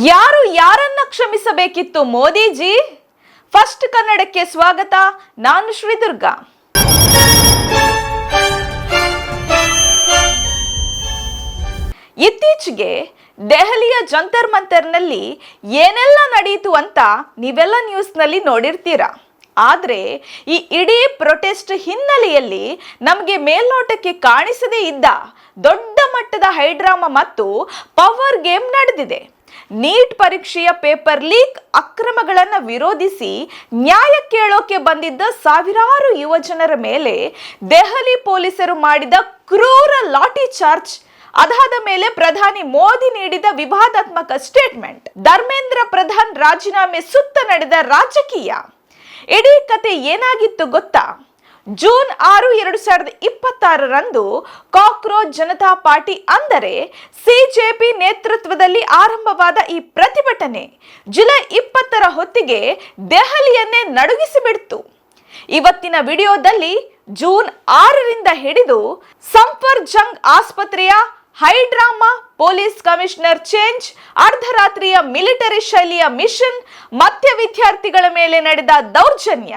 ಯಾರು ಯಾರನ್ನ ಕ್ಷಮಿಸಬೇಕಿತ್ತು ಮೋದಿಜಿ? ಫಸ್ಟ್ ಕನ್ನಡಕ್ಕೆ ಸ್ವಾಗತ. ನಾನು ಶ್ರೀದುರ್ಗಾ. ಇತ್ತೀಚೆಗೆ ದೆಹಲಿಯ ಜಂತರ್ ಮಂತರ್ನಲ್ಲಿ ಏನೆಲ್ಲ ನಡೆಯಿತು ಅಂತ ನೀವೆಲ್ಲ ನ್ಯೂಸ್ನಲ್ಲಿ ನೋಡಿರ್ತೀರಾ. ಆದರೆ ಈ ಇಡೀ ಪ್ರೊಟೆಸ್ಟ್ ಹಿನ್ನೆಲೆಯಲ್ಲಿ ನಮಗೆ ಮೇಲ್ನೋಟಕ್ಕೆ ಕಾಣಿಸದೇ ಇದ್ದ ದೊಡ್ಡ ಮಟ್ಟದ ಹೈಡ್ರಾಮಾ ಮತ್ತು ಪವರ್ ಗೇಮ್ ನಡೆದಿದೆ. ನೀಟ್ ಪರೀಕ್ಷೆಯ ಪೇಪರ್ ಲೀಕ್ ಅಕ್ರಮಗಳನ್ನು ವಿರೋಧಿಸಿ ನ್ಯಾಯ ಕೇಳೋಕೆ ಬಂದಿದ್ದ ಸಾವಿರಾರು ಯುವಜನರ ಮೇಲೆ ದೆಹಲಿ ಪೊಲೀಸರು ಮಾಡಿದ ಕ್ರೂರ ಲಾಠಿ ಚಾರ್ಜ್, ಅದಾದ ಮೇಲೆ ಪ್ರಧಾನಿ ಮೋದಿ ನೀಡಿದ ವಿವಾದಾತ್ಮಕ ಸ್ಟೇಟ್ಮೆಂಟ್, ಧರ್ಮೇಂದ್ರ ಪ್ರಧಾನ್ ರಾಜೀನಾಮೆ ಸುತ್ತ ನಡೆದ ರಾಜಕೀಯ. ಇಡೀ ಕತೆ ಏನಾಗಿತ್ತು ಗೊತ್ತಾ? ಜೂನ್ 6, 2026ರಂದು ಕಾಕ್ರೋಚ್ ಜನತಾ ಪಾರ್ಟಿ ಅಂದರೆ ಸಿಜೆಪಿ ನೇತೃತ್ವದಲ್ಲಿ ಆರಂಭವಾದ ಈ ಪ್ರತಿಭಟನೆ ಜುಲೈ 20ರ ಹೊತ್ತಿಗೆ ದೆಹಲಿಯನ್ನೇ ನಡುಗಿಸಿಬಿಡ್ತು. ಇವತ್ತಿನ ವಿಡಿಯೋದಲ್ಲಿ ಜೂನ್ 6ರಿಂದ ಹಿಡಿದು ಸಂಫರ್ಜಂಗ್ ಆಸ್ಪತ್ರೆಯ ಹೈಡ್ರಾಮಾ, ಪೊಲೀಸ್ ಕಮಿಷನರ್ ಚೇಂಜ್, ಅರ್ಧರಾತ್ರಿಯ ಮಿಲಿಟರಿ ಶೈಲಿಯ ಮಿಷನ್, ಮಧ್ಯ ವಿದ್ಯಾರ್ಥಿಗಳ ಮೇಲೆ ನಡೆದ ದೌರ್ಜನ್ಯ,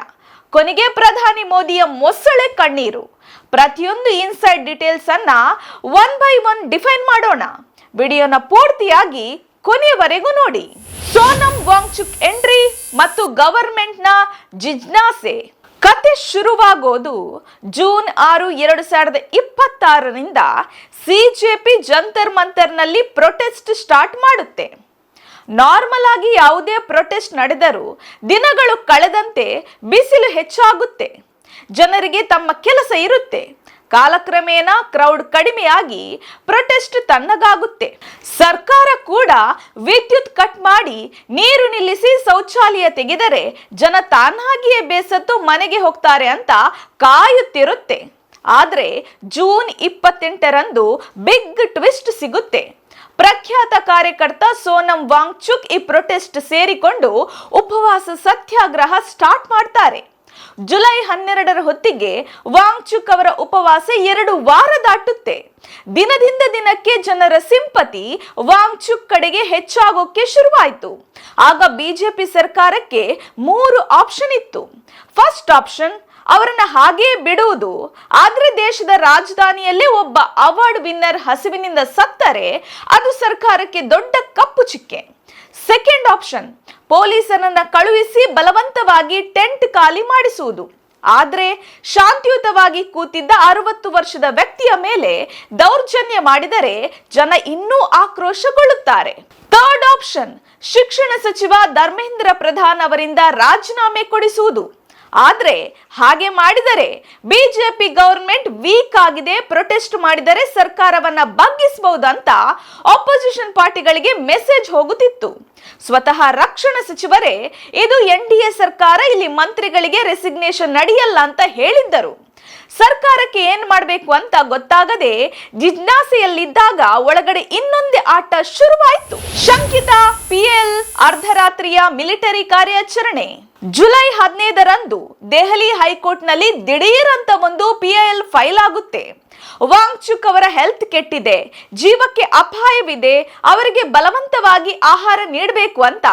ಕೊನೆಗೆ ಪ್ರಧಾನಿ ಮೋದಿಯ ಮೊಸಳೆ ಕಣ್ಣೀರು, ಪ್ರತಿಯೊಂದು ಇನ್ಸೈಡ್ ಡೀಟೇಲ್ಸ್ ಅನ್ನ ಒನ್ ಬೈ ಒನ್ ಡಿಫೈನ್ ಮಾಡೋಣ. ವಿಡಿಯೋನ ಪೂರ್ತಿಯಾಗಿ ಕೊನೆಯವರೆಗೂ ನೋಡಿ. ಸೋನಂ ವಾಂಗ್ಚುಕ್ ಎಂಟ್ರಿ ಮತ್ತು ಗವರ್ಮೆಂಟ್ನ ಜಿಜ್ಞಾಸೆ. ಕತೆ ಶುರುವಾಗೋದು ಜೂನ್ 6, 2026ರಿಂದ ಸಿಜೆಪಿ ಜಂತರ್ ಮಂತರ್ನಲ್ಲಿ ಪ್ರೊಟೆಸ್ಟ್ ಸ್ಟಾರ್ಟ್ ಮಾಡುತ್ತೆ. ನಾರ್ಮಲ್ ಆಗಿ ಯಾವುದೇ ಪ್ರೊಟೆಸ್ಟ್ ನಡೆದರೂ ದಿನಗಳು ಕಳೆದಂತೆ ಬಿಸಿಲು ಹೆಚ್ಚಾಗುತ್ತೆ, ಜನರಿಗೆ ತಮ್ಮ ಕೆಲಸ ಇರುತ್ತೆ. ಕಾಲಕ್ರಮೇಣ ಕ್ರೌಡ್ ಕಡಿಮೆಯಾಗಿ ಪ್ರೊಟೆಸ್ಟ್ ತಣ್ಣಗಾಗುತ್ತೆ. ಸರ್ಕಾರ ಕೂಡ ವಿದ್ಯುತ್ ಕಟ್ ಮಾಡಿ ನೀರು ನಿಲ್ಲಿಸಿ ಶೌಚಾಲಯ ತೆಗೆದರೆ ಜನ ತಾನಾಗಿಯೇ ಬೇಸತ್ತು ಮನೆಗೆ ಹೋಗ್ತಾರೆ ಅಂತ ಕಾಯುತ್ತಿರುತ್ತೆ. ಆದರೆ ಜೂನ್ 28ರಂದು ಬಿಗ್ ಟ್ವಿಸ್ಟ್ ಸಿಗುತ್ತೆ. ಪ್ರಖ್ಯಾತ ಕಾರ್ಯಕರ್ತ ಸೋನಂ ವಾಂಗ್ಚುಕ್ ಈ ಪ್ರೊಟೆಸ್ಟ್ ಸೇರಿಕೊಂಡು ಉಪವಾಸ ಸತ್ಯಾಗ್ರಹ ಸ್ಟಾರ್ಟ್ ಮಾಡ್ತಾರೆ. ಜುಲೈ 12ರ ಹೊತ್ತಿಗೆ ವಾಂಗ್ಚುಕ್ ಅವರ ಉಪವಾಸ 2 ವಾರ ದಾಟುತ್ತೆ. ದಿನದಿಂದ ದಿನಕ್ಕೆ ಜನರ ಸಿಂಪತಿ ವಾಂಗ್ಚುಕ್ ಕಡೆಗೆ ಹೆಚ್ಚಾಗೋಕೆ ಶುರುವಾಯಿತು. ಆಗ ಬಿಜೆಪಿ ಸರ್ಕಾರಕ್ಕೆ 3 ಆಪ್ಷನ್ ಇತ್ತು. ಫಸ್ಟ್ ಆಪ್ಷನ್, ಅವರನ್ನ ಹಾಗೇ ಬಿಡುವುದು, ಆದ್ರೆ ದೇಶದ ರಾಜಧಾನಿಯಲ್ಲೇ ಒಬ್ಬ ಅವಾರ್ಡ್ ವಿನ್ನರ್ ಹಸಿವಿನಿಂದ ಸತ್ತರೆ ಅದು ಸರ್ಕಾರಕ್ಕೆ ದೊಡ್ಡ ಕಪ್ಪು ಚುಕ್ಕೆ. ಸೆಕೆಂಡ್ ಆಪ್ಷನ್, ಪೊಲೀಸರನ್ನ ಕಳುಹಿಸಿ ಬಲವಂತವಾಗಿ ಟೆಂಟ್ ಖಾಲಿ ಮಾಡಿಸುವುದು, ಆದ್ರೆ ಶಾಂತಿಯುತವಾಗಿ ಕೂತಿದ್ದ 60 ವರ್ಷದ ವ್ಯಕ್ತಿಯ ಮೇಲೆ ದೌರ್ಜನ್ಯ ಮಾಡಿದರೆ ಜನ ಇನ್ನೂ ಆಕ್ರೋಶಗೊಳ್ಳುತ್ತಾರೆ. ಥರ್ಡ್ ಆಪ್ಷನ್, ಶಿಕ್ಷಣ ಸಚಿವ ಧರ್ಮೇಂದ್ರ ಪ್ರಧಾನ್ ಅವರಿಂದ ರಾಜೀನಾಮೆ ಕೊಡಿಸುವುದು, ಆದ್ರೆ ಹಾಗೆ ಮಾಡಿದರೆ ಬಿಜೆಪಿ ಗವರ್ಮೆಂಟ್ ವೀಕ್ ಆಗಿದೆ, ಪ್ರೊಟೆಸ್ಟ್ ಮಾಡಿದರೆ ಸರ್ಕಾರವನ್ನ ಬಗ್ಗಿಸಬಹುದಂತ ಆಪೋಸಿಷನ್ ಪಾರ್ಟಿಗಳಿಗೆ ಮೆಸೇಜ್ ಹೋಗುತ್ತಿತ್ತು. ಸ್ವತಃ ರಕ್ಷಣಾ ಸಚಿವರೇ ಇದು NDA ಸರ್ಕಾರ, ಇಲ್ಲಿ ಮಂತ್ರಿಗಳಿಗೆ ರೆಸಿಗ್ನೇಷನ್ ನಡೆಯಲ್ಲ ಅಂತ ಹೇಳಿದ್ದರು. ಸರ್ಕಾರಕ್ಕೆ ಏನ್ ಮಾಡಬೇಕು ಅಂತ ಗೊತ್ತಾಗದೆ ಜಿಜ್ಞಾಸೆಯಲ್ಲಿದ್ದಾಗ ಒಳಗಡೆ ಇನ್ನೊಂದೇ ಆಟ ಶುರುವಾಯಿತು. ಶಂಕಿತ PL ಅರ್ಧರಾತ್ರಿಯ ಮಿಲಿಟರಿ ಕಾರ್ಯಾಚರಣೆ. ಜುಲೈ 15ರಂದು ದೆಹಲಿ ಹೈಕೋರ್ಟ್ನಲ್ಲಿ ದಿಢೀರ್ ಅಂತ ಒಂದು PIL ಫೈಲ್ ಆಗುತ್ತೆ. ವಾಂಗ್ಚುಕ್ ಅವರ ಹೆಲ್ತ್ ಕೆಟ್ಟಿದೆ, ಜೀವಕ್ಕೆ ಅಪಾಯವಿದೆ, ಅವರಿಗೆ ಬಲವಂತವಾಗಿ ಆಹಾರ ನೀಡಬೇಕು ಅಂತ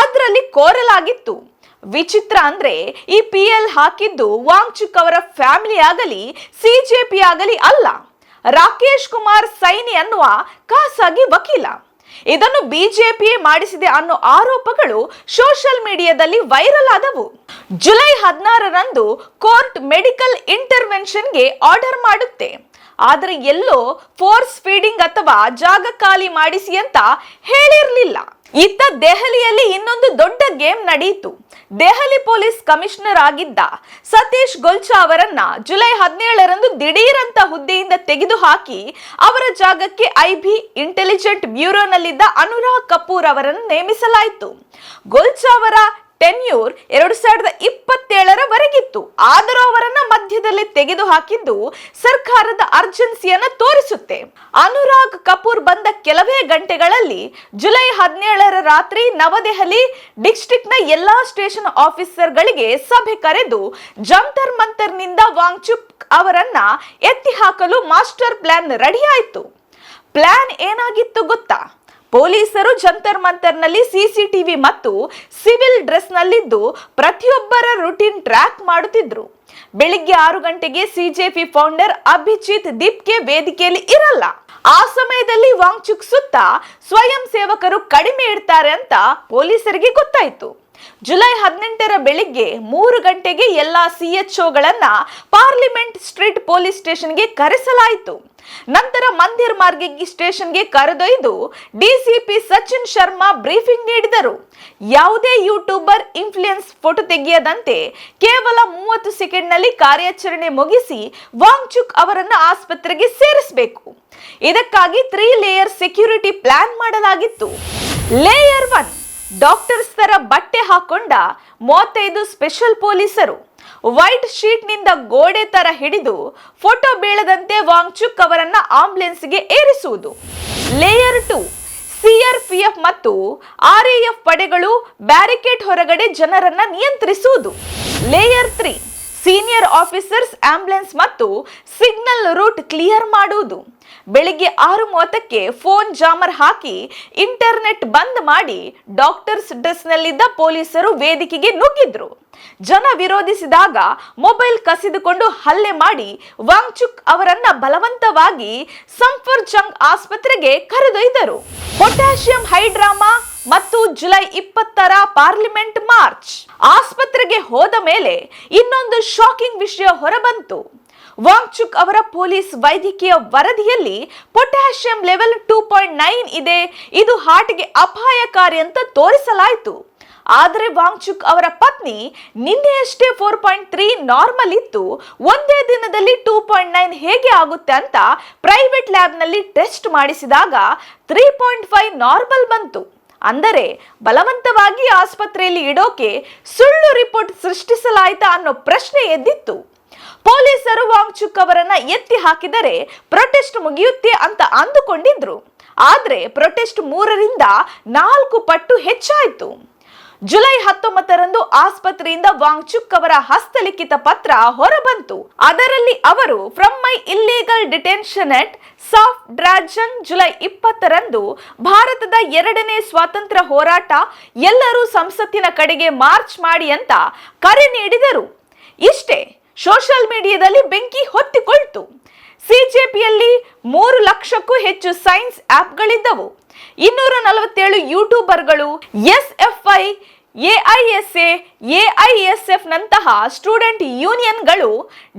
ಅದರಲ್ಲಿ ಕೋರಲಾಗಿತ್ತು. ವಿಚಿತ್ರ ಅಂದ್ರೆ ಈ PL ಹಾಕಿದ್ದು ವಾಂಗ್ಚುಕ್ ಅವರ ಫ್ಯಾಮಿಲಿ ಆಗಲಿ ಸಿಜೆಪಿ ಆಗಲಿ ಅಲ್ಲ, ರಾಕೇಶ್ ಕುಮಾರ್ ಸೈನಿ ಅನ್ನುವ ಖಾಸಗಿ ವಕೀಲ. ಇದನ್ನು ಬಿಜೆಪಿಯೇ ಮಾಡಿಸಿದೆ ಅನ್ನೋ ಆರೋಪಗಳು ಸೋಷಿಯಲ್ ಮೀಡಿಯಾದಲ್ಲಿ ವೈರಲ್ ಆದವು. ಜುಲೈ 16ರಂದು ಕೋರ್ಟ್ ಮೆಡಿಕಲ್ ಇಂಟರ್ವೆನ್ಷನ್ಗೆ ಆರ್ಡರ್ ಮಾಡುತ್ತೆ, ಆದರೆ ಎಲ್ಲೋ ಫೋರ್ಸ್ ಫೀಡಿಂಗ್ ಅಥವಾ ಜಾಗ ಖಾಲಿ ಮಾಡಿಸಿ ಅಂತ ಹೇಳಿರಲಿಲ್ಲ. ಇತ್ತ ದೆಹಲಿಯಲ್ಲಿ ಇನ್ನೊಂದು ದೊಡ್ಡ ಗೇಮ್ ನಡೆಯಿತು. ದೆಹಲಿ ಪೊಲೀಸ್ ಕಮಿಷನರ್ ಆಗಿದ್ದ ಸತೀಶ್ ಗೋಲ್ಚಾ ಅವರನ್ನ ಜುಲೈ 17ರಂದು ದಿಢೀರಂತ ಹುದ್ದೆಯಿಂದ ತೆಗೆದುಹಾಕಿ ಅವರ ಜಾಗಕ್ಕೆ IB ಇಂಟೆಲಿಜೆಂಟ್ ಬ್ಯೂರೋನಲ್ಲಿದ್ದ ಅನುರಾಗ್ ಕಪೂರ್ ಅವರನ್ನು ನೇಮಿಸಲಾಯಿತು. ಗೋಲ್ಚಾ ಅವರ ಟೆನ್ಯೂರ್ 2027ರವರೆಗಿತ್ತು, ಆದರೂ ಅವರನ್ನ ಮಧ್ಯದಲ್ಲಿ ತೆಗೆದು ಹಾಕಿದ್ದು ಸರ್ಕಾರದ ಅರ್ಜೆನ್ಸಿಯನ್ನ ತೋರಿಸುತ್ತೆ. ಅನುರಾಗ್ ಕಪೂರ್ ಬಂದ ಕೆಲವೇ ಗಂಟೆಗಳಲ್ಲಿ ಜುಲೈ 17ರ ರಾತ್ರಿ ನವದೆಹಲಿ ಡಿಸ್ಟ್ರಿಕ್ಟ್ನ ಎಲ್ಲಾ ಸ್ಟೇಷನ್ ಆಫೀಸರ್ಗಳಿಗೆ ಸಭೆ ಕರೆದು ಜಂತರ್ ಮಂತರ್ನಿಂದ ವಾಂಗ್ಚುಕ್ ಅವರನ್ನ ಎತ್ತಿ ಹಾಕಲು ಮಾಸ್ಟರ್ ಪ್ಲಾನ್ ರೆಡಿ ಆಯಿತು. ಪ್ಲಾನ್ ಏನಾಗಿತ್ತು ಗೊತ್ತಾ? ಪೊಲೀಸರು ಜಂತರ್ ಮಂತರ್ನಲ್ಲಿ ಸಿಸಿಟಿವಿ ಮತ್ತು ಸಿವಿಲ್ ಡ್ರೆಸ್ನಲ್ಲಿದ್ದು ಪ್ರತಿಯೊಬ್ಬರ ರೂಟೀನ್ ಟ್ರ್ಯಾಕ್ ಮಾಡುತ್ತಿದ್ರು. ಬೆಳಿಗ್ಗೆ 6 ಗಂಟೆಗೆ ಸಿಜೆಪಿ ಫೌಂಡರ್ ಅಭಿಜಿತ್ ದೀಪ್ಗೆ ವೇದಿಕೆಯಲ್ಲಿ ಇರಲ್ಲ. ಆ ಸಮಯದಲ್ಲಿ ವಾಂಗ್ಚುಕ್ ಸುತ್ತ ಸ್ವಯಂ ಸೇವಕರು ಕಡಿಮೆ ಇಡ್ತಾರೆ ಅಂತ ಪೊಲೀಸರಿಗೆ ಗೊತ್ತಾಯಿತು. ಜುಲೈ 18ರ ಬೆಳಿಗ್ಗೆ 3 ಗಂಟೆಗೆ ಎಲ್ಲಾ ಸಿಎಚ್ಒಗಳನ್ನ ಪಾರ್ಲಿಮೆಂಟ್ ಸ್ಟ್ರೀಟ್ ಪೊಲೀಸ್ ಸ್ಟೇಷನ್ಗೆ ಕರೆಸಲಾಯಿತು. ನಂತರ ಮಂದಿರ್ ಮಾರ್ಗಿ ಸ್ಟೇಷನ್ಗೆ ಕರೆದೊಯ್ದು ಡಿಸಿಪಿ ಸಚಿನ್ ಶರ್ಮಾ ಬ್ರೀಫಿಂಗ್ ನೀಡಿದರು. ಯಾವುದೇ ಯೂಟ್ಯೂಬರ್ ಇನ್ಫ್ಲೂಯೆನ್ಸ್ ಫೋಟೋ ತೆಗೆಯದಂತೆ ಕೇವಲ 30 ಸೆಕೆಂಡ್ನಲ್ಲಿ ಕಾರ್ಯಾಚರಣೆ ಮುಗಿಸಿ ವಾಂಗ್ಚುಕ್ ಅವರನ್ನು ಆಸ್ಪತ್ರೆಗೆ ಸೇರಿಸಬೇಕು. ಇದಕ್ಕಾಗಿ 3 ಲೇಯರ್ ಸೆಕ್ಯೂರಿಟಿ ಪ್ಲಾನ್ ಮಾಡಲಾಗಿತ್ತು. ಲೇಯರ್ 1 ಡಾಕ್ಟರ್ಸ್ ತರ ಬಟ್ಟೆ ಹಾಕೊಂಡ 35 ಸ್ಪೆಷಲ್ ಪೊಲೀಸರು ವೈಟ್ ಶೀಟ್ ನಿಂದ ಗೋಡೆ ತರ ಹಿಡಿದು ಫೋಟೋ ಬೀಳದಂತೆ ವಾಂಗ್ಚುಕ್ ಅವರನ್ನ ಆಂಬ್ಯುಲೆನ್ಸ್ಗೆ ಏರಿಸುವುದು. ಲೇಯರ್ 2 ಸಿಆರ್ಪಿಎಫ್ ಮತ್ತು ಆರ್ಎಎಫ್ ಪಡೆಗಳು ಬ್ಯಾರಿಕೇಡ್ ಹೊರಗಡೆ ಜನರನ್ನ ನಿಯಂತ್ರಿಸುವುದು. ಲೇಯರ್ 3 ಸೀನಿಯರ್ ಆಫೀಸರ್ಸ್ ಆಂಬ್ಯುಲೆನ್ಸ್ ಮತ್ತು ಸಿಗ್ನಲ್ ರೂಟ್ ಕ್ಲಿಯರ್ ಮಾಡುವುದು. ಬೆಳಿಗ್ಗೆ 6:30ಕ್ಕೆ ಫೋನ್ ಜಾಮರ್ ಹಾಕಿ ಇಂಟರ್ನೆಟ್ ಬಂದ್ ಮಾಡಿ ಡಾಕ್ಟರ್ಸ್ ಡ್ರೆಸ್ನಲ್ಲಿದ್ದ ಪೊಲೀಸರು ವೇದಿಕೆಗೆ ನುಗ್ಗಿದ್ರು. ಜನ ವಿರೋಧಿಸಿದಾಗ ಮೊಬೈಲ್ ಕಸಿದುಕೊಂಡು ಹಲ್ಲೆ ಮಾಡಿ ವಾಂಗ್ಚುಕ್ ಅವರನ್ನ ಬಲವಂತವಾಗಿ ಸಂಫರ್ಜಂಗ್ ಆಸ್ಪತ್ರೆಗೆ ಕರೆದೊಯ್ದರು. ಪೊಟ್ಯಾಷಿಯಂ ಹೈಡ್ರಾಮಾ ಮತ್ತು ಜುಲೈ 20ರ ಪಾರ್ಲಿಮೆಂಟ್ ಮಾರ್ಚ್. ಆಸ್ಪತ್ರೆಗೆ ಹೋದ ಮೇಲೆ ಇನ್ನೊಂದು ಶಾಕಿಂಗ್ ವಿಷಯ ಹೊರಬಂತು. ವಾಂಗ್ಚುಕ್ ಅವರ ಪೊಲೀಸ್ ವೈದ್ಯಕೀಯ ವರದಿಯಲ್ಲಿ ಪೊಟ್ಯಾಷಿಯಂ ಲೆವೆಲ್ 2.9 ಇದೆ, ಇದು ಹಾರ್ಟ್ಗೆ ಅಪಾಯಕಾರಿ ಅಂತ ತೋರಿಸಲಾಯಿತು. ಆದರೆ ವಾಂಗ್ಚುಕ್ ಅವರ ಪತ್ನಿ ನಿನ್ನೆಯಷ್ಟೇ 4.3 ನಾರ್ಮಲ್ ಇತ್ತು, ಒಂದೇ ದಿನದಲ್ಲಿ 2.9 ಹೇಗೆ ಆಗುತ್ತೆ ಅಂತ ಪ್ರೈವೇಟ್ ಲ್ಯಾಬ್ನಲ್ಲಿ ಟೆಸ್ಟ್ ಮಾಡಿಸಿದಾಗ 3.5 ನಾರ್ಮಲ್ ಬಂತು. ಅಂದರೆ ಬಲವಂತವಾಗಿ ಆಸ್ಪತ್ರೆಯಲ್ಲಿ ಇಡೋಕೆ ಸುಳ್ಳು ರಿಪೋರ್ಟ್ ಸೃಷ್ಟಿಸಲಾಯಿತಾ ಅನ್ನೋ ಪ್ರಶ್ನೆ ಎದ್ದಿತ್ತು. ಪೊಲೀಸರು ವಾಂಗ್ಚುಕ್ ಅವರನ್ನ ಎತ್ತಿ ಹಾಕಿದರೆ ಪ್ರೊಟೆಸ್ಟ್ ಮುಗಿಯುತ್ತೆ ಅಂತ ಅಂದುಕೊಂಡಿದ್ರು. ಆದ್ರೆ ಪ್ರೊಟೆಸ್ಟ್ 3ರಿಂದ 4 ಪಟ್ಟು ಹೆಚ್ಚಾಯಿತು. ಜುಲೈ 19ರಂದು ಆಸ್ಪತ್ರೆಯಿಂದ ವಾಂಗ್ಚುಕ್ ಅವರ ಹಸ್ತಲಿಖಿತ ಪತ್ರ ಹೊರಬಂತು. ಅದರಲ್ಲಿ ಅವರು from my illegal detention at Safdarjung July 20ರಂದು ಭಾರತದ 2ನೇ ಸ್ವಾತಂತ್ರ್ಯ ಹೋರಾಟ, ಎಲ್ಲರೂ ಸಂಸತ್ತಿನ ಕಡೆಗೆ ಮಾರ್ಚ್ ಮಾಡಿ ಅಂತ ಕರೆ ನೀಡಿದರು. ಇಷ್ಟೇ, ಸೋಷಿಯಲ್ ಮೀಡಿಯಾದಲ್ಲಿ ಬೆಂಕಿ ಹೊತ್ತಿಕೊಳ್ತು. ಸಿಜೆಪಿಯಲ್ಲಿ 3 ಲಕ್ಷಕ್ಕೂ ಹೆಚ್ಚು ಸೈನ್ಸ್ ಆಪ್ಗಳಿದ್ದವು. 247 ಯೂಟ್ಯೂಬರ್ಗಳು, ಎಸ್ಎಫ್ಐ, ಎಐಎಸ್ಎ, ಎಐಎಸ್ಎಫ್ ನಂತಹ ಸ್ಟೂಡೆಂಟ್ ಯೂನಿಯನ್ಗಳು,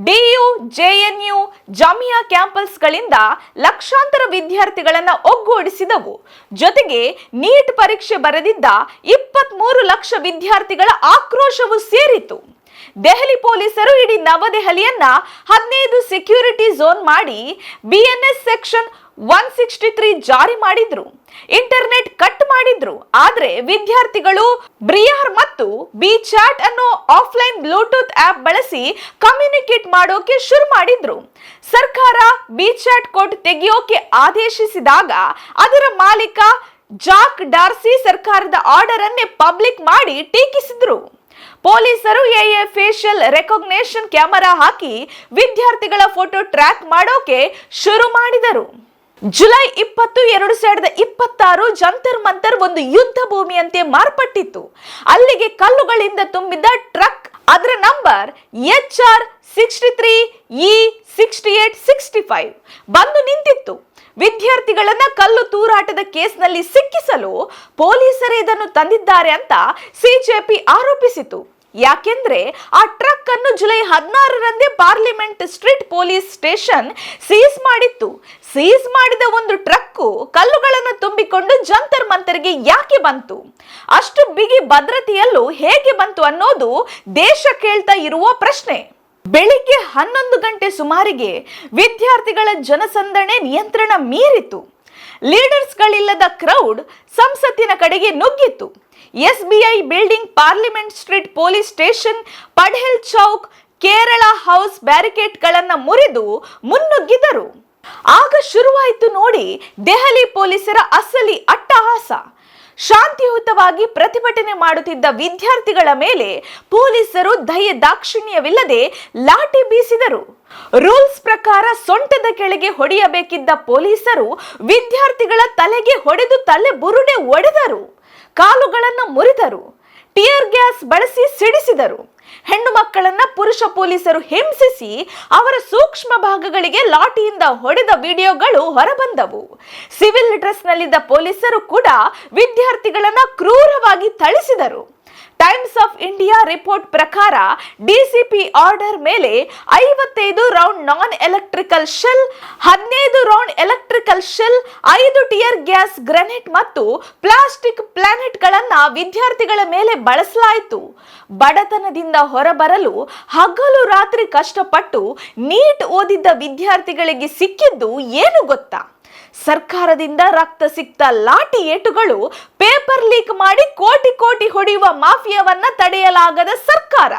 ಡಿಯು, ಜೆಎನ್ಯು, ಜಾಮಿಯಾ ಕ್ಯಾಂಪಸ್ಗಳಿಂದ ಲಕ್ಷಾಂತರ ವಿದ್ಯಾರ್ಥಿಗಳನ್ನ ಒಗ್ಗೂಡಿಸಿದವು. ಜೊತೆಗೆ ನೀಟ್ ಪರೀಕ್ಷೆ ಬರೆದಿದ್ದ 23 ಲಕ್ಷ ವಿದ್ಯಾರ್ಥಿಗಳ ಆಕ್ರೋಶವು ಸೇರಿತು. ದೆಹಲಿ ಪೊಲೀಸರು ಇಡೀ ನವದೆಹಲಿಯನ್ನ 15 ಸೆಕ್ಯೂರಿಟಿ ಝೋನ್ ಮಾಡಿ ಬಿಎನ್ಎಸ್ ಸೆಕ್ಷನ್ 163 ಜಾರಿ ಮಾಡಿದ್ರು. ಇಂಟರ್ನೆಟ್ ಕಟ್ ಮಾಡಿದ್ರು. ಆದ್ರೆ ವಿದ್ಯಾರ್ಥಿಗಳು ಬ್ರಿಯಾರ್ ಮತ್ತು ಬಿ ಚಾಟ್ ಅನ್ನೋ ಆಫ್ಲೈನ್ ಬ್ಲೂಟೂತ್ ಆಪ್ ಬಳಸಿ ಕಮ್ಯುನಿಕೇಟ್ ಮಾಡೋಕೆ ಶುರು ಮಾಡಿದ್ರು. ಸರ್ಕಾರ ಬಿ ಚಾಟ್ ಕೋಡ್ ತೆಗೆಯೋಕೆ ಆದೇಶಿಸಿದಾಗ ಅದರ ಮಾಲೀಕ ಜಾಕ್ ಡಾರ್ಸಿ ಸರ್ಕಾರದ ಆರ್ಡರ್ ಅನ್ನೇ ಪಬ್ಲಿಕ್ ಮಾಡಿ ಟೀಕಿಸಿದ್ರು. ಪೊಲೀಸರು ಎಎ ಫೇಶಿಯಲ್ ರೆಕಾಗ್ನಿಷನ್ ಕ್ಯಾಮೆರಾ ಹಾಕಿ ವಿದ್ಯಾರ್ಥಿಗಳ ಫೋಟೋ ಟ್ರ್ಯಾಕ್ ಮಾಡೋಕೆ ಶುರು ಮಾಡಿದರು. ಜುಲೈ 20, 2026 ಜಂತರ್ ಮಂತರ್ ಒಂದು ಯುದ್ಧ ಭೂಮಿಯಂತೆ ಮಾರ್ಪಟ್ಟಿತ್ತು. ಅಲ್ಲಿಗೆ ಕಲ್ಲುಗಳಿಂದ ತುಂಬಿದ್ದ ಟ್ರಕ್, ಅದರ ನಂಬರ್ HR63E6865 ಬಂದು ನಿಂತಿತ್ತು. ವಿದ್ಯಾರ್ಥಿಗಳನ್ನ ಕಲ್ಲು ತೂರಾಟದ ಕೇಸ್ನಲ್ಲಿ ಸಿಕ್ಕಿಸಲು ಪೊಲೀಸರೇ ಇದನ್ನು ತಂದಿದ್ದಾರೆ ಅಂತ ಸಿಜೆಪಿ ಆರೋಪಿಸಿತು. ಯಾಕೆಂದ್ರೆ ಆ ಟ್ರಕ್ ಅನ್ನು ಜುಲೈ 16ರಂದೇ Parliament Street police station seize ಮಾಡಿತ್ತು. ಸೀಸ್ ಮಾಡಿದ ಒಂದು ಟ್ರಕ್ಕು ಕಲ್ಲುಗಳನ್ನು ತುಂಬಿಕೊಂಡು ಜಂತರ್ ಮಂತರ್ಗೆ ಯಾಕೆ ಬಂತು, ಅಷ್ಟು ಬಿಗಿ ಭದ್ರತೆಯಲ್ಲೂ ಹೇಗೆ ಬಂತು ಅನ್ನೋದು ದೇಶ ಕೇಳ್ತಾ ಇರುವ ಪ್ರಶ್ನೆ. ಬೆಳಿಗ್ಗೆ 11 ಗಂಟೆ ಸುಮಾರಿಗೆ ವಿದ್ಯಾರ್ಥಿಗಳ ಜನಸಂದಣಿ ನಿಯಂತ್ರಣ ಮೀರಿತು. ಲೀಡರ್ಸ್ಗಳಿಲ್ಲದ ಕ್ರೌಡ್ ಸಂಸತ್ತಿನ ಕಡೆಗೆ ನುಗ್ಗಿತ್ತು. SBI building, Parliament Street police station, Patel Chowk, Kerala House ಬ್ಯಾರಿಕೇಡ್ಗಳನ್ನು ಮುರಿದು ಮುನ್ನುಗ್ಗಿದರು. ಆಗ ಶುರುವಾಯಿತು ನೋಡಿ ದೆಹಲಿ ಪೊಲೀಸರ ಅಸಲಿ ಅಟ್ಟಹಾಸ. ಶಾಂತಿಯುತವಾಗಿ ಪ್ರತಿಭಟನೆ ಮಾಡುತ್ತಿದ್ದ ವಿದ್ಯಾರ್ಥಿಗಳ ಮೇಲೆ ಪೊಲೀಸರು ದಯೆ ದಾಕ್ಷಿಣ್ಯವಿಲ್ಲದೆ ಲಾಠಿ ಬೀಸಿದರು. ರೂಲ್ಸ್ ಪ್ರಕಾರ ಸೊಂಟದ ಕೆಳಗೆ ಹೊಡೆಯಬೇಕಿದ್ದ ಪೊಲೀಸರು ವಿದ್ಯಾರ್ಥಿಗಳ ತಲೆಗೆ ಹೊಡೆದು ತಲೆ ಬುರುಡೆ ಒಡೆದರು, ಕಾಲುಗಳನ್ನು ಮುರಿದರು, ಟಿಯರ್ ಗ್ಯಾಸ್ ಬಳಸಿ ಸಿಡಿಸಿದರು. ಹೆಣ್ಣು ಮಕ್ಕಳನ್ನ ಪುರುಷ ಪೊಲೀಸರು ಹಿಂಸಿಸಿ ಅವರ ಸೂಕ್ಷ್ಮ ಭಾಗಗಳಿಗೆ ಲಾಠಿಯಿಂದ ಹೊಡೆದ ವಿಡಿಯೋಗಳು ಹೊರಬಂದವು. ಸಿವಿಲ್ ಡ್ರೆಸ್ ನಲ್ಲಿದ್ದ ಪೊಲೀಸರು ಕೂಡ ವಿದ್ಯಾರ್ಥಿಗಳನ್ನ ಕ್ರೂರವಾಗಿ ಥಳಿಸಿದರು. ಟೈಮ್ಸ್ ಆಫ್ ಇಂಡಿಯಾ ರಿಪೋರ್ಟ್ ಪ್ರಕಾರ ಡಿಸಿಪಿ ಆರ್ಡರ್ ಮೇಲೆ 55 round non electrical shell, 15 round electrical shell, 5 tear gas grenade ಮತ್ತು ಪ್ಲಾಸ್ಟಿಕ್ ಪ್ಲಾನೆಟ್ಗಳನ್ನ ವಿದ್ಯಾರ್ಥಿಗಳ ಮೇಲೆ ಬಳಸಲಾಯಿತು. ಬಡತನದಿಂದ ಹೊರಬರಲು ಹಗಲು ರಾತ್ರಿ ಕಷ್ಟಪಟ್ಟು ನೀಟ್ ಓದಿದ್ದ ವಿದ್ಯಾರ್ಥಿಗಳಿಗೆ ಸಿಕ್ಕಿದ್ದು ಏನು ಗೊತ್ತಾ? ಸರ್ಕಾರದಿಂದ ರಕ್ತ ಸಿಕ್ತ ಲಾಠಿ ಏಟುಗಳು. ಪೇಪರ್ ಲೀಕ್ ಮಾಡಿ ಕೋಟಿ ಕೋಟಿ ಹೊಡೆಯುವ ಮಾಫಿಯಾವನ್ನ ತಡೆಯಲಾಗದ ಸರ್ಕಾರ.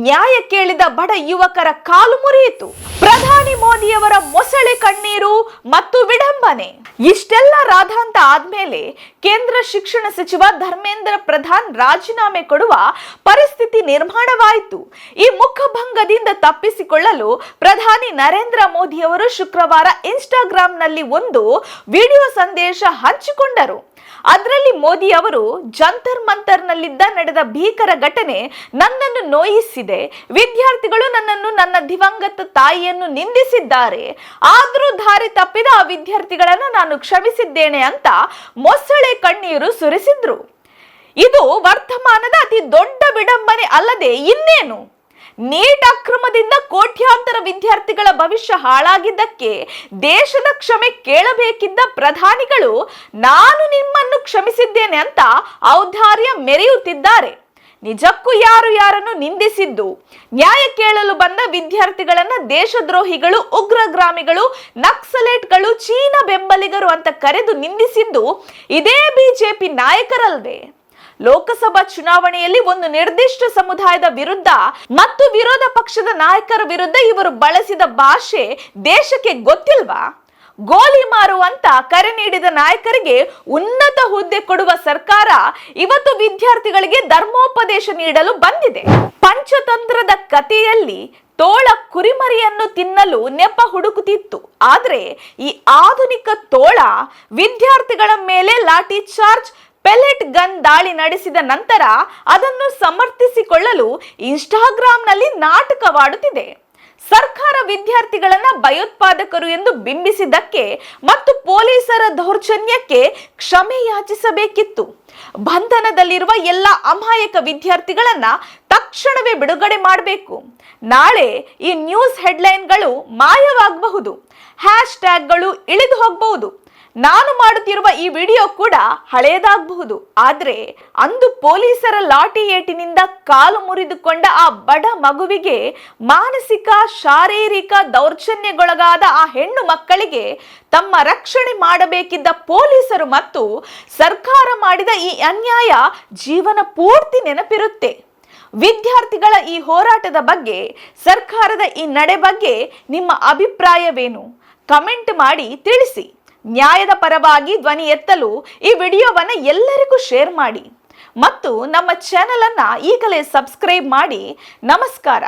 ನ್ಯಾಯ ಕೇಳಿದ ಬಡ ಯುವಕರ ಕಾಲು ಮುರಿಯಿತು. ಪ್ರಧಾನಿ ಮೋದಿಯವರ ಮೊಸಳೆ ಕಣ್ಣೀರು ಮತ್ತು ವಿಡಂಬನೆ. ಇಷ್ಟೆಲ್ಲ ರಾಧಾಂತ ಆದ್ಮೇಲೆ ಕೇಂದ್ರ ಶಿಕ್ಷಣ ಸಚಿವ ಧರ್ಮೇಂದ್ರ ಪ್ರಧಾನ್ ರಾಜೀನಾಮೆ ಕೊಡುವ ಪರಿಸ್ಥಿತಿ ನಿರ್ಮಾಣವಾಯಿತು. ಈ ಮುಖಭಂಗದಿಂದ ತಪ್ಪಿಸಿಕೊಳ್ಳಲು ಪ್ರಧಾನಿ ನರೇಂದ್ರ ಮೋದಿಯವರು ಶುಕ್ರವಾರ ಇನ್ಸ್ಟಾಗ್ರಾಂನಲ್ಲಿ ಒಂದು ವಿಡಿಯೋ ಸಂದೇಶ ಹಂಚಿಕೊಂಡರು. ಅದರಲ್ಲಿ ಮೋದಿ ಅವರು ಜಂತರ್ ಮಂತರ್ನಲ್ಲಿದ್ದ ನಡೆದ ಭೀಕರ ಘಟನೆ ನನ್ನನ್ನು ನೋಯಿಸಿದೆ. ವಿದ್ಯಾರ್ಥಿಗಳು ನನ್ನನ್ನು, ನನ್ನ ದಿವಂಗತ ತಾಯಿಯನ್ನು ನಿಂದಿಸಿದ್ದಾರೆ. ಆದರೂ ದಾರಿ ತಪ್ಪಿದ ಆ ವಿದ್ಯಾರ್ಥಿಗಳನ್ನ ನಾನು ಕ್ಷಮಿಸಿದ್ದೇನೆ ಅಂತ ಮೊಸಳೆ ಕಣ್ಣೀರು ಸುರಿಸಿದ್ರು. ಇದು ವರ್ತಮಾನದ ಅತಿ ದೊಡ್ಡ ವಿಡಂಬನೆ ಅಲ್ಲದೆ ಇನ್ನೇನು? ನೀಟ್ ಅಕ್ರಮದಿಂದ ಕೋಟ್ಯಾಂತರ ವಿದ್ಯಾರ್ಥಿಗಳ ಭವಿಷ್ಯ ಹಾಳಾಗಿದ್ದಕ್ಕೆ ದೇಶದ ಕ್ಷಮೆ ಕೇಳಬೇಕಿದ್ದ ಪ್ರಧಾನಿಗಳು ನಾನು ನಿಮ್ಮನ್ನು ಕ್ಷಮಿಸಿದ್ದೇನೆ ಅಂತ ಔದಾರ್ಯ ಮೆರೆಯುತ್ತಿದ್ದಾರೆ. ನಿಜಕ್ಕೂ ಯಾರನ್ನು ನಿಂದಿಸಿದ್ದು, ನ್ಯಾಯ ಕೇಳಲು ಬಂದ ವಿದ್ಯಾರ್ಥಿಗಳನ್ನ ದೇಶದ್ರೋಹಿಗಳು, ಉಗ್ರಗಾಮಿಗಳು, ನಕ್ಸಲೇಟ್ಗಳು, ಚೀನಾ ಬೆಂಬಲಿಗರು ಅಂತ ಕರೆದು ನಿಂದಿಸಿದ್ದು ಇದೇ ಬಿಜೆಪಿ ನಾಯಕರಲ್ವೇ? ಲೋಕಸಭಾ ಚುನಾವಣೆಯಲ್ಲಿ ಒಂದು ನಿರ್ದಿಷ್ಟ ಸಮುದಾಯದ ವಿರುದ್ಧ ಮತ್ತು ವಿರೋಧ ಪಕ್ಷದ ನಾಯಕರ ವಿರುದ್ಧ ಇವರು ಬಳಸಿದ ಭಾಷೆ ದೇಶಕ್ಕೆ ಗೊತ್ತಿಲ್ವಾ? ಗೋಲಿ ಮಾರುವಂತ ಕರೆ ನೀಡಿದ ನಾಯಕರಿಗೆ ಉನ್ನತ ಹುದ್ದೆ ಕೊಡುವ ಸರ್ಕಾರ ಇವತ್ತು ವಿದ್ಯಾರ್ಥಿಗಳಿಗೆ ಧರ್ಮೋಪದೇಶ ನೀಡಲು ಬಂದಿದೆ. ಪಂಚತಂತ್ರದ ಕಥೆಯಲ್ಲಿ ತೋಳ ಕುರಿಮರಿಯನ್ನು ತಿನ್ನಲು ನೆಪ ಹುಡುಕುತ್ತಿತ್ತು. ಆದ್ರೆ ಈ ಆಧುನಿಕ ತೋಳ ವಿದ್ಯಾರ್ಥಿಗಳ ಮೇಲೆ ಲಾಠಿ ಚಾರ್ಜ್, ಪೆಲೆಟ್ ಗನ್ ದಾಳಿ ನಡೆಸಿದ ನಂತರ ಅದನ್ನು ಸಮರ್ಥಿಸಿಕೊಳ್ಳಲು ಇನ್ಸ್ಟಾಗ್ರಾಂನಲ್ಲಿ ನಾಟಕವಾಡುತ್ತಿದೆ. ಸರ್ಕಾರ ವಿದ್ಯಾರ್ಥಿಗಳನ್ನ ಭಯೋತ್ಪಾದಕರು ಎಂದು ಬಿಂಬಿಸಿದ್ದಕ್ಕೆ ಮತ್ತು ಪೊಲೀಸರ ದೌರ್ಜನ್ಯಕ್ಕೆ ಕ್ಷಮೆ ಯಾಚಿಸಬೇಕಿತ್ತು. ಬಂಧನದಲ್ಲಿರುವ ಎಲ್ಲ ಅಮಾಯಕ ವಿದ್ಯಾರ್ಥಿಗಳನ್ನ ತಕ್ಷಣವೇ ಬಿಡುಗಡೆ ಮಾಡಬೇಕು. ನಾಳೆ ಈ ನ್ಯೂಸ್ ಹೆಡ್ಲೈನ್ಗಳು ಮಾಯವಾಗಬಹುದು, ಹ್ಯಾಶ್ ಟ್ಯಾಗ್ಗಳು ಇಳಿದು ಹೋಗಬಹುದು. ನಾನು ಮಾಡುತ್ತಿರುವ ಈ ವಿಡಿಯೋ ಕೂಡ ಹಳೆಯದಾಗಬಹುದು. ಆದ್ರೆ ಅಂದು ಪೊಲೀಸರ ಲಾಠಿ ಏಟಿನಿಂದ ಕಾಲು ಮುರಿದುಕೊಂಡ ಆ ಬಡ ಮಗುವಿಗೆ, ಮಾನಸಿಕ ಶಾರೀರಿಕ ದೌರ್ಜನ್ಯಗೊಳಗಾದ ಆ ಹೆಣ್ಣು ಮಕ್ಕಳಿಗೆ ತಮ್ಮ ರಕ್ಷಣೆ ಮಾಡಬೇಕಿದ್ದ ಪೊಲೀಸರು ಮತ್ತು ಸರ್ಕಾರ ಮಾಡಿದ ಈ ಅನ್ಯಾಯ ಜೀವನ ಪೂರ್ತಿ ನೆನಪಿರುತ್ತೆ. ವಿದ್ಯಾರ್ಥಿಗಳ ಈ ಹೋರಾಟದ ಬಗ್ಗೆ, ಸರ್ಕಾರದ ಈ ನಡೆ ಬಗ್ಗೆ ನಿಮ್ಮ ಅಭಿಪ್ರಾಯವೇನು? ಕಮೆಂಟ್ ಮಾಡಿ ತಿಳಿಸಿ. ನ್ಯಾಯದ ಪರವಾಗಿ ಧ್ವನಿ ಎತ್ತಲು ಈ ವಿಡಿಯೋವನ್ನು ಎಲ್ಲರಿಗೂ ಶೇರ್ ಮಾಡಿ ಮತ್ತು ನಮ್ಮ ಚಾನೆಲ್ ಅನ್ನು ಈಗಲೇ ಸಬ್ಸ್ಕ್ರೈಬ್ ಮಾಡಿ. ನಮಸ್ಕಾರ.